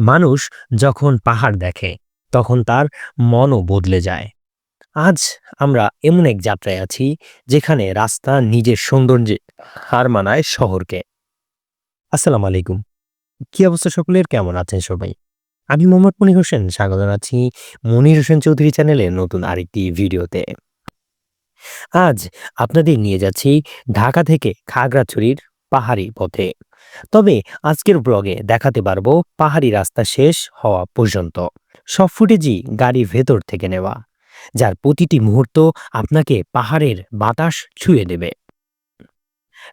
মানুষ যখন পাহাড় দেখে তখন তার মনও বদলে যায়। আজ আমরা এমন এক যাত্রায় আছি যেখানে রাস্তা নিজের সৌন্দর্যে হার মানায় শহরকে। আসসালামু আলাইকুম। কি অবস্থা সকলের, কেমন আছেন সবাই? আমি মোহাম্মদ মনির হোসেন, স্বাগত জানাচ্ছি মনির হোসেন চৌধুরী চ্যানেলে নতুন আরেকটি ভিডিওতে। আজ আপনাদের নিয়ে যাচ্ছি ঢাকা থেকে খাগড়াছড়ির পাহাড়ি পথে। তবে আজকের ব্লগে দেখাতে পারবো পাহাড়ি রাস্তা শেষ হওয়া পর্যন্ত সব ফুটেজই গাড়ির ভেতর থেকে নেওয়া, যার প্রতিটি মুহূর্ত আপনাকে পাহাড়ের বাতাস ছুঁয়ে দেবে।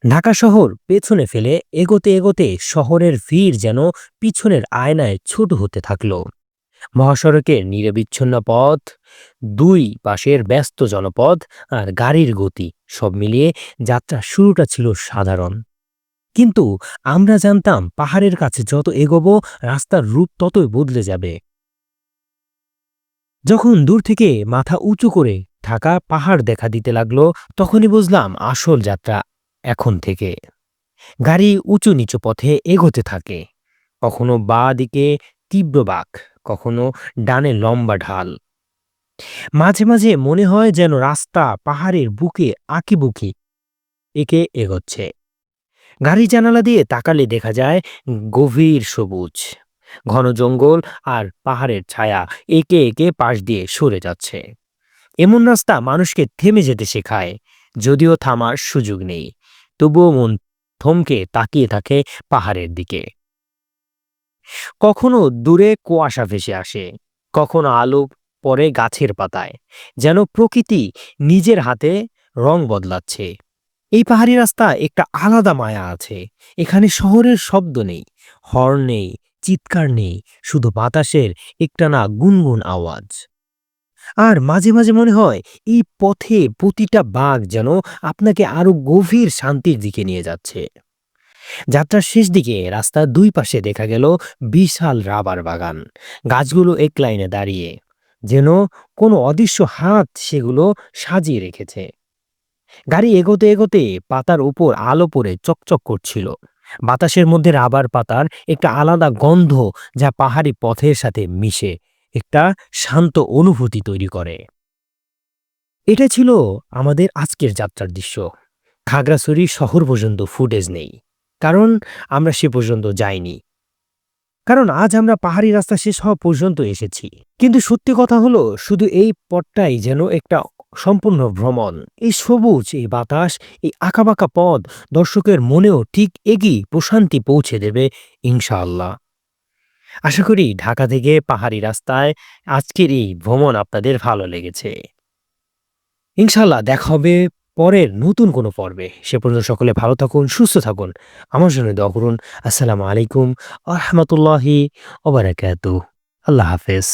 ঢাকা শহর পেছনে ফেলে এগোতে এগোতে শহরের ভিড় যেন পিছনের আয়নায় ছোট হতে থাকলো। মহাসড়কের নিরবিচ্ছিন্ন পথ, দুই পাশের ব্যস্ত জনপদ আর গাড়ির গতি সব মিলিয়ে যাত্রার শুরুটা ছিল সাধারণ। কিন্তু আমরা জানতাম পাহাড়ের কাছে যত এগোবো রাস্তার রূপ ততই বদলে যাবে। যখন দূর থেকে মাথা উঁচু করে ঢাকা পাহাড় দেখা দিতে লাগলো, তখনই বুঝলাম আসল যাত্রা এখন থেকে। গাড়ি উঁচু নিচু পথে এগোতে থাকে, কখনো বাঁ দিকে তীব্র বাঁক, কখনো ডানে লম্বা ঢাল। মাঝে মাঝে মনে হয় যেন রাস্তা পাহাড়ের বুকে আঁকিবুকি এঁকে এগোচ্ছে। গাড়ি জানালা দিয়ে তাকালে দেখা যায় গভীর সবুজ, ঘন জঙ্গল আর পাহাড়ের ছায়া একে একে পাশ দিয়ে সরে যাচ্ছে। এমন রাস্তা মানুষকে থেমে যেতে শেখায়, যদিও থামার সুযোগ নেই। তবুও মন থমকে তাকিয়ে থাকে পাহাড়ের দিকে। কখনো দূরে কুয়াশা ভেসে আসে, কখনো আলো পড়ে গাছের পাতায়, যেন প্রকৃতি নিজের হাতে রং বদলাচ্ছে। এই পাহাড়ি রাস্তা একটা আলাদা মায়া আছে। এখানে শহরের শব্দ নেই, হর্ন নেই, চিৎকার নেই, শুধু বাতাসের একটানা গুনগুন আওয়াজ। আর মাঝে মাঝে মনে হয় এই পথে প্রতিটা বাঁক যেন আপনাকে আরো গভীর শান্তির দিকে নিয়ে যাচ্ছে। যাত্রার শেষ দিকে রাস্তার দুই পাশে দেখা গেল বিশাল রাবার বাগান, গাছগুলো এক লাইনে দাঁড়িয়ে, যেন কোনো অদৃশ্য হাত সেগুলো সাজিয়ে রেখেছে। গাড়ি এগোতে এগোতে পাতার উপর আলো পড়ে চকচক করছিল। বাতাসের মধ্যে রাবার পাতার একটা আলাদা গন্ধ, যা পাহাড়ি পথের সাথে মিশে একটা শান্ত অনুভূতি তৈরি করে। এটা ছিল আমাদের আজকের যাত্রার দৃশ্য। খাগড়াছড়ি শহর পর্যন্ত ফুটেজ নেই, কারণ আমরা সে পর্যন্ত যাইনি। কারণ আজ আমরা পাহাড়ি রাস্তা শেষ হওয়া পর্যন্ত এসেছি। কিন্তু সত্যি কথা হলো, শুধু এই পথটাই যেন একটা সম্পূর্ণ ভ্রমণ। এই সবুজ, এই বাতাস, এই আঁকাবাঁকা পথ দর্শকের মনেও ঠিক একই প্রশান্তি পৌঁছে দেবে ইনশাআল্লাহ। আশা করি ঢাকা থেকে পাহাড়ি রাস্তায় আজকের এই ভ্রমণ আপনাদের ভালো লেগেছে। ইনশাআল্লাহ দেখা হবে পরের নতুন কোনো পর্বে। সে পর্যন্ত সকলে ভালো থাকুন, সুস্থ থাকুন। আমার জন্য দোয়া করুন। আসসালামু আলাইকুম ওয়া রাহমাতুল্লাহি ওয়া বারাকাতুহু। আল্লাহ হাফেজ।